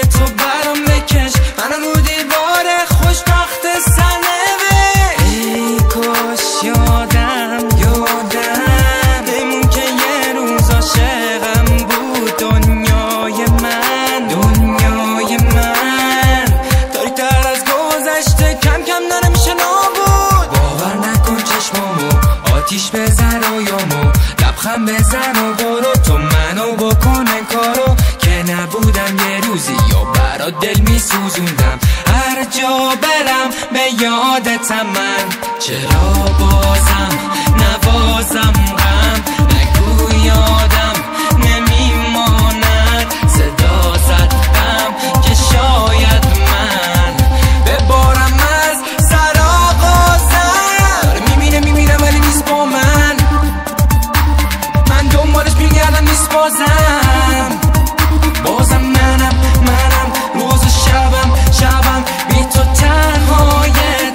تو برام بکش، منو رو دیوار خوشبخت سرنوشت. ای کاش یادم بمون که یه روز عاشقم بود. دنیای من داری تر از گذشته کم کم داره میشه نابود. باور نکن چشمامو آتیش بزن رویامو، لبخند بزن و برو تو منو بکن کارو که نبودم یه روزی یا برات دل میسوزوندم. هر جا برم به یادتم من، چرا بازم نوازم غم. نگو یادم نمیماند صدا زدم که شاید من ببارم از سر آغازم. داره میمیره ولی نیست با من دنبالش میگردم نیست بازم منم روز شبم بی تو تنهایم.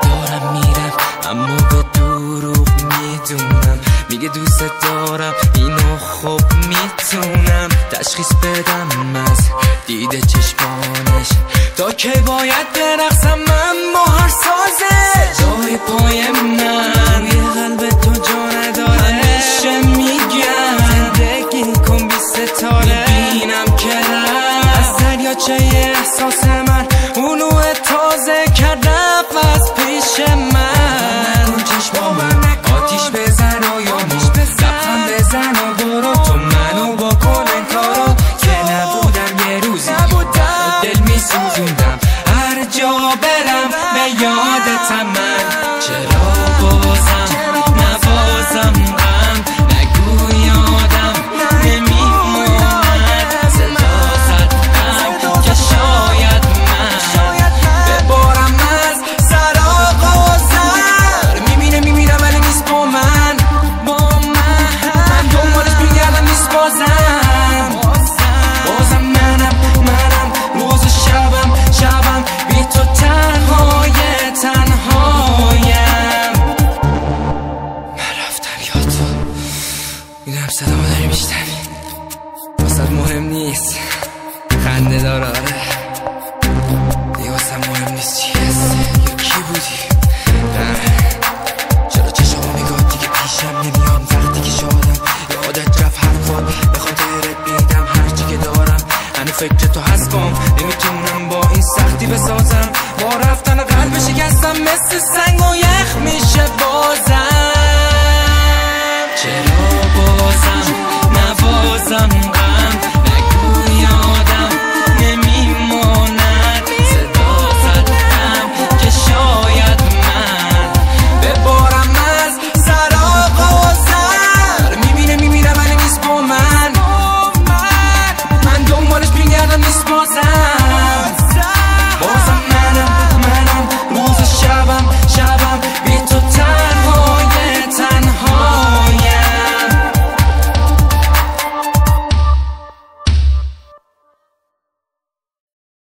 دارم میرم اما به دروغ میدونم، میگه دوست دارم اینو خوب میتونم تشخیص بدم از دیده چشمانش. تا که باید برقصم من با هر سازش، صدای پای من روی قلب تو جا نداره. همیشه میگم زندگی کن بی ستاره، میبینم که از دریاچه احساس من اونو تازه کرده از پیش من. نکن چشمامو آتیش بزن رویامو، لبخند بزن و برو تو منو بکن کارو که نبودم یه روزی دل میسوزوندم. هر جا برم به یادتم من، چرا بازم نوازم غم. نگو یادم نمیماند صدا زدم که شاید من ببارم از سر آغازم. میمیرم ولی نیست با من دنبالش میگردم نیست بازم منم روز شبم بی تو تنهایم. من رفتم یا تو میدونم صدامو داری میشنوی، واسه مهم نیست خنده داره دیگه، واسه مهم نیست چی هستی یا کی بودی. چرا چشمو نگاه دیگه پیشم نمیام وقتی که شادم، یادت رفت حرفات به خاطرت میدم هرچی که دارم. هنو فکر تو هستم نمیتونم با این سختی بسازم.